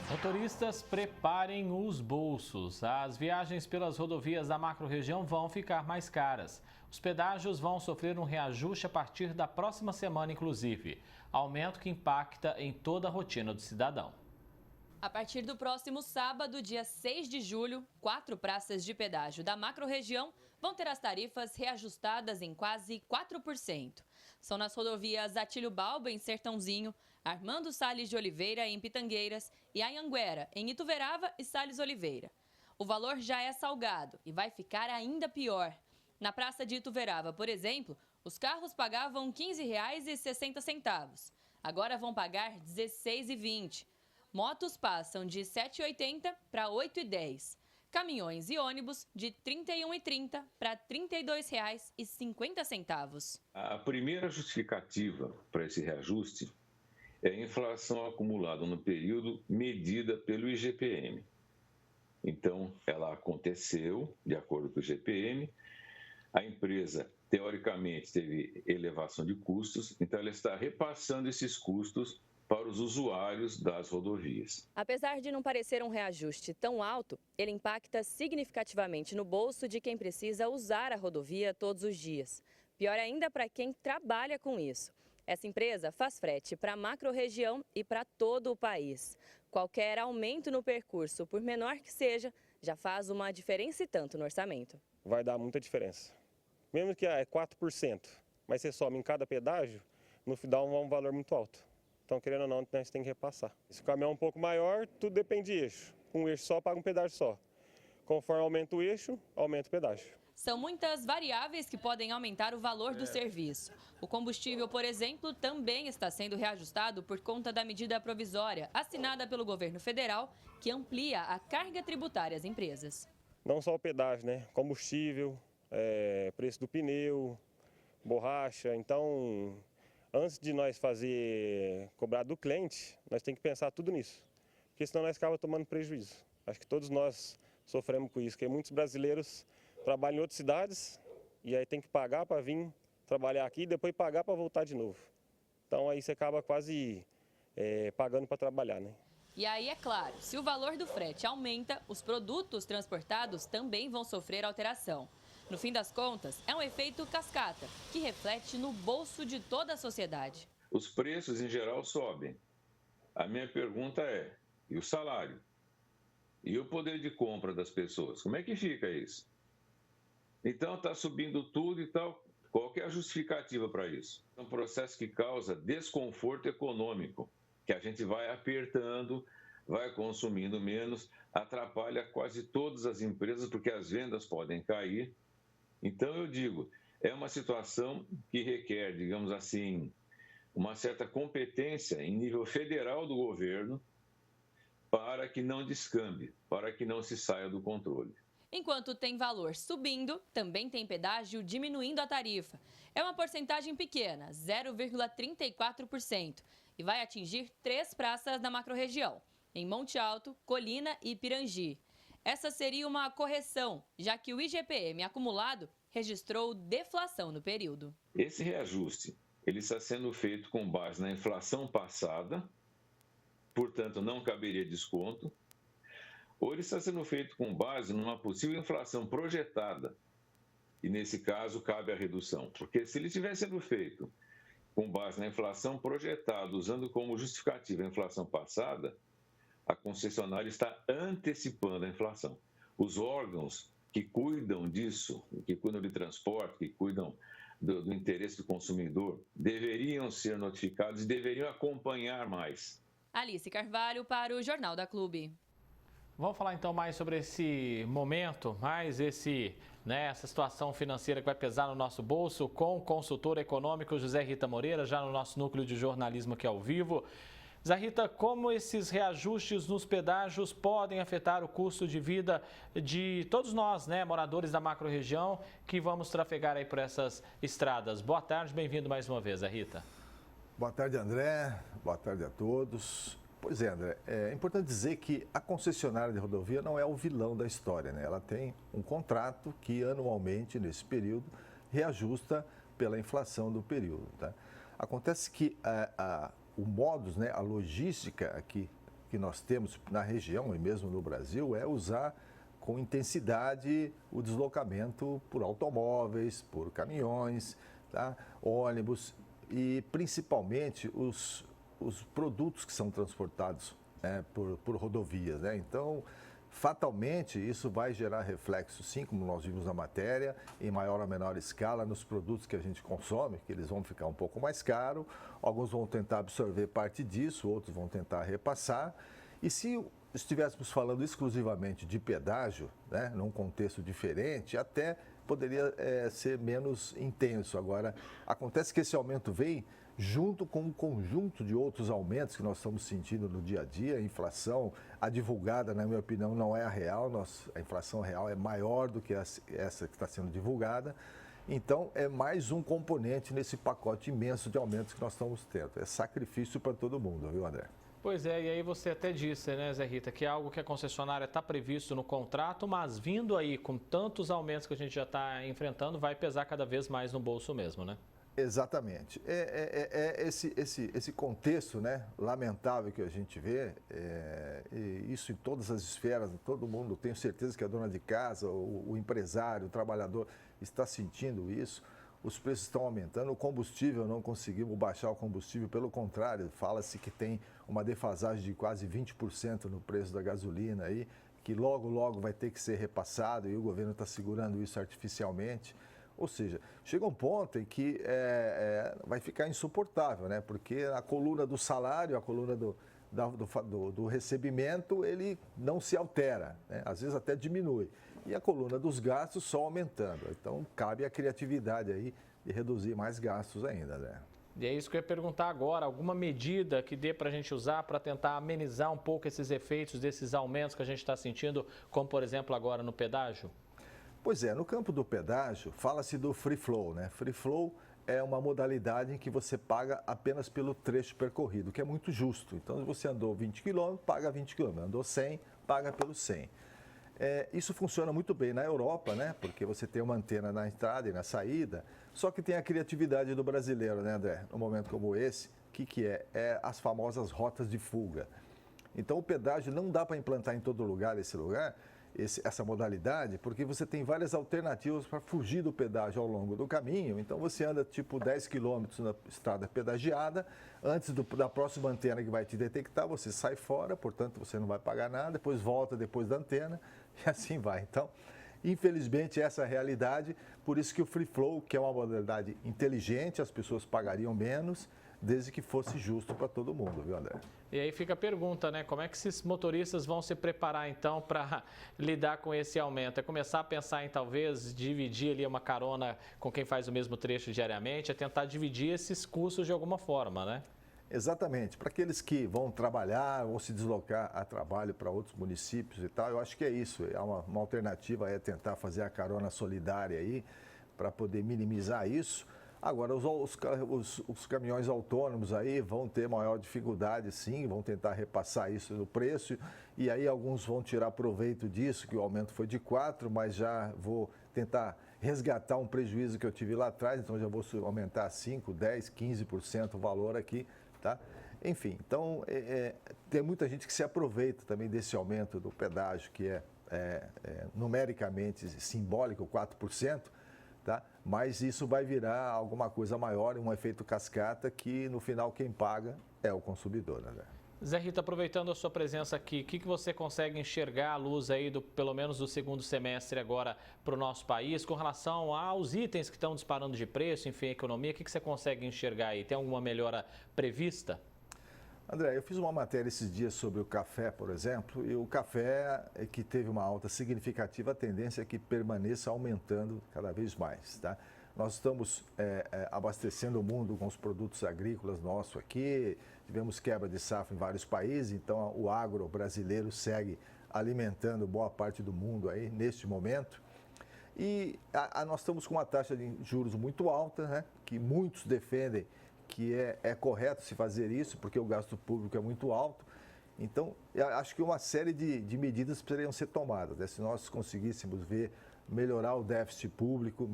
Motoristas, preparem os bolsos. As viagens pelas rodovias da macro-região vão ficar mais caras. Os pedágios vão sofrer um reajuste a partir da próxima semana, inclusive. Aumento que impacta em toda a rotina do cidadão. A partir do próximo sábado, dia 6 de julho, 4 praças de pedágio da macro-região vão ter as tarifas reajustadas em quase 4%. São nas rodovias Atílio Balba, em Sertãozinho, Armando Salles de Oliveira, em Pitangueiras, e Anhanguera, em Ituverava e Salles Oliveira. O valor já é salgado e vai ficar ainda pior. Na praça de Ituverava, por exemplo, os carros pagavam R$ 15,60. Agora vão pagar R$ 16,20. Motos passam de R$ 7,80 para R$ 8,10. Caminhões e ônibus de R$ 31,30 para R$ 32,50. A primeira justificativa para esse reajuste é a inflação acumulada no período medida pelo IGPM. Então, ela aconteceu de acordo com o IGPM. A empresa, teoricamente, teve elevação de custos, então ela está repassando esses custos para os usuários das rodovias. Apesar de não parecer um reajuste tão alto, ele impacta significativamente no bolso de quem precisa usar a rodovia todos os dias. Pior ainda para quem trabalha com isso. Essa empresa faz frete para a macro-região e para todo o país. Qualquer aumento no percurso, por menor que seja, já faz uma diferença e tanto no orçamento. Vai dar muita diferença. Mesmo que é 4%, mas você soma em cada pedágio, no final dá um valor muito alto. Então, querendo ou não, a gente tem que repassar. Se o caminhão é um pouco maior, tudo depende de eixo. Um eixo só paga um pedágio só. Conforme aumenta o eixo, aumenta o pedágio. São muitas variáveis que podem aumentar o valor do serviço. O combustível, por exemplo, também está sendo reajustado por conta da medida provisória assinada pelo governo federal, que amplia a carga tributária às empresas. Não só o pedágio, né? Combustível, preço do pneu, borracha. Então, antes de nós cobrar do cliente, nós temos que pensar tudo nisso. Porque senão nós acabamos tomando prejuízo. Acho que todos nós sofremos com isso, porque muitos brasileiros trabalham em outras cidades e aí tem que pagar para vir trabalhar aqui e depois pagar para voltar de novo. Então aí você acaba quase pagando para trabalhar, né? E aí, é claro, se o valor do frete aumenta, os produtos transportados também vão sofrer alteração. No fim das contas, é um efeito cascata, que reflete no bolso de toda a sociedade. Os preços, em geral, sobem. A minha pergunta é, e o salário? E o poder de compra das pessoas? Como é que fica isso? Então, está subindo tudo e tal. Qual que é a justificativa para isso? É um processo que causa desconforto econômico, que a gente vai apertando, vai consumindo menos, atrapalha quase todas as empresas, porque as vendas podem cair. Então, eu digo, é uma situação que requer, digamos assim, uma certa competência em nível federal do governo para que não descambe, para que não se saia do controle. Enquanto tem valor subindo, também tem pedágio diminuindo a tarifa. É uma porcentagem pequena, 0,34%, e vai atingir 3 praças da macro-região, em Monte Alto, Colina e Pirangi. Essa seria uma correção, já que o IGPM acumulado registrou deflação no período. Esse reajuste ele está sendo feito com base na inflação passada, portanto não caberia desconto, ou ele está sendo feito com base numa possível inflação projetada, e nesse caso cabe a redução, porque se ele estiver sendo feito com base na inflação projetada, usando como justificativa a inflação passada, a concessionária está antecipando a inflação. Os órgãos que cuidam disso, que cuidam de transporte, que cuidam do interesse do consumidor, deveriam ser notificados e deveriam acompanhar mais. Alice Carvalho para o Jornal da Clube. Vamos falar então mais sobre esse momento, essa situação financeira que vai pesar no nosso bolso com o consultor econômico José Rita Moreira, já no nosso núcleo de jornalismo aqui ao vivo. Zé Rita, como esses reajustes nos pedágios podem afetar o custo de vida de todos nós, moradores da macro-região, que vamos trafegar aí por essas estradas? Boa tarde, bem-vindo mais uma vez, Zé Rita. Boa tarde, André. Boa tarde a todos. Pois é, André, é importante dizer que a concessionária de rodovia não é o vilão da história, né? Ela tem um contrato que anualmente, nesse período, reajusta pela inflação do período, tá? Acontece que o modus, a logística aqui que nós temos na região e mesmo no Brasil é usar com intensidade o deslocamento por automóveis, por caminhões, tá? Ônibus e principalmente os produtos que são transportados, né, por rodovias, né? Então, fatalmente, isso vai gerar reflexo, sim, como nós vimos na matéria, em maior ou menor escala nos produtos que a gente consome, que eles vão ficar um pouco mais caros, alguns vão tentar absorver parte disso, outros vão tentar repassar. E se estivéssemos falando exclusivamente de pedágio, né, num contexto diferente, até poderia ser menos intenso. Agora, acontece que esse aumento vem junto com um conjunto de outros aumentos que nós estamos sentindo no dia a dia. A inflação, a divulgada, na minha opinião, não é a real. A inflação real é maior do que essa que está sendo divulgada. Então, é mais um componente nesse pacote imenso de aumentos que nós estamos tendo. É sacrifício para todo mundo, viu, André? Pois é, e aí você até disse, né, Zé Rita, que é algo que a concessionária está previsto no contrato, mas vindo aí com tantos aumentos que a gente já está enfrentando, vai pesar cada vez mais no bolso mesmo, né? Exatamente. Esse contexto, né, lamentável que a gente vê, e isso em todas as esferas, todo mundo, tenho certeza que a dona de casa, o empresário, o trabalhador está sentindo isso. Os preços estão aumentando, o combustível, não conseguimos baixar o combustível, pelo contrário, fala-se que tem uma defasagem de quase 20% no preço da gasolina aí, que logo vai ter que ser repassado e o governo está segurando isso artificialmente. Ou seja, chega um ponto em que vai ficar insuportável, né? Porque a coluna do salário, a coluna do recebimento, ele não se altera, né? Às vezes até diminui. E a coluna dos gastos só aumentando. Então, cabe a criatividade aí de reduzir mais gastos ainda, né? E é isso que eu ia perguntar agora, alguma medida que dê para a gente usar para tentar amenizar um pouco esses efeitos desses aumentos que a gente está sentindo, como por exemplo agora no pedágio? Pois é, no campo do pedágio, fala-se do free flow, né? Free flow é uma modalidade em que você paga apenas pelo trecho percorrido, que é muito justo. Então, se você andou 20 km, paga 20 km. Andou 100, paga pelo 100. Isso funciona muito bem na Europa, né? Porque você tem uma antena na entrada e na saída, só que tem a criatividade do brasileiro, né, André? Num momento como esse, o que é? É as famosas rotas de fuga. Então, o pedágio não dá para implantar em todo lugar essa modalidade, porque você tem várias alternativas para fugir do pedágio ao longo do caminho. Então, você anda tipo 10 quilômetros na estrada pedagiada, antes da próxima antena que vai te detectar, você sai fora, portanto, você não vai pagar nada, depois volta depois da antena e assim vai. Então, infelizmente, essa é a realidade, por isso que o Free Flow, que é uma modalidade inteligente, as pessoas pagariam menos, desde que fosse justo para todo mundo, viu, André? E aí fica a pergunta, né? Como é que esses motoristas vão se preparar, então, para lidar com esse aumento? É começar a pensar em, talvez, dividir ali uma carona com quem faz o mesmo trecho diariamente, é tentar dividir esses custos de alguma forma, né? Exatamente. Para aqueles que vão trabalhar ou se deslocar a trabalho para outros municípios e tal, eu acho que é isso. Uma alternativa é tentar fazer a carona solidária aí, para poder minimizar isso. Agora, os caminhões autônomos aí vão ter maior dificuldade, sim, vão tentar repassar isso no preço, e aí alguns vão tirar proveito disso, que o aumento foi de 4, mas já vou tentar resgatar um prejuízo que eu tive lá atrás, então já vou aumentar 5, 10, 15% o valor aqui, tá? Enfim, então tem muita gente que se aproveita também desse aumento do pedágio, que é numericamente simbólico, 4%, tá? Mas isso vai virar alguma coisa maior, um efeito cascata, que no final quem paga é o consumidor, né? Zé Rita, aproveitando a sua presença aqui, o que você consegue enxergar à luz aí, pelo menos do segundo semestre agora para o nosso país, com relação aos itens que estão disparando de preço, enfim, a economia, o que você consegue enxergar aí? Tem alguma melhora prevista? André, eu fiz uma matéria esses dias sobre o café, por exemplo, e o café é que teve uma alta significativa, a tendência é que permaneça aumentando cada vez mais, tá? Nós estamos abastecendo o mundo com os produtos agrícolas nossos aqui, tivemos quebra de safra em vários países, então o agro brasileiro segue alimentando boa parte do mundo aí neste momento. E nós estamos com uma taxa de juros muito alta, né, que muitos defendem que é correto se fazer isso, porque o gasto público é muito alto. Então, eu acho que uma série de medidas precisariam ser tomadas, né? Se nós conseguíssemos melhorar o déficit público,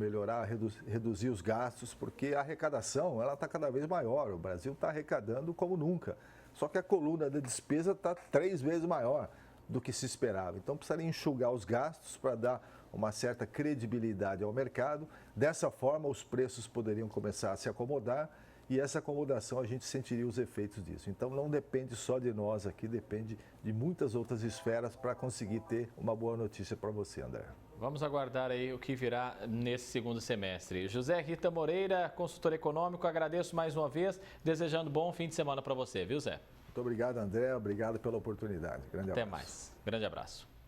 reduzir os gastos, porque a arrecadação ela está cada vez maior. O Brasil está arrecadando como nunca, Só que a coluna da despesa está 3 vezes maior do que se esperava. Então, precisaria enxugar os gastos para dar uma certa credibilidade ao mercado. Dessa forma, os preços poderiam começar a se acomodar e essa acomodação a gente sentiria os efeitos disso. Então, não depende só de nós aqui, depende de muitas outras esferas para conseguir ter uma boa notícia para você, André. Vamos aguardar aí o que virá nesse segundo semestre. José Rita Moreira, consultor econômico, agradeço mais uma vez, desejando bom fim de semana para você, viu, Zé? Muito obrigado, André. Obrigado pela oportunidade. Grande abraço. Até mais. Grande abraço.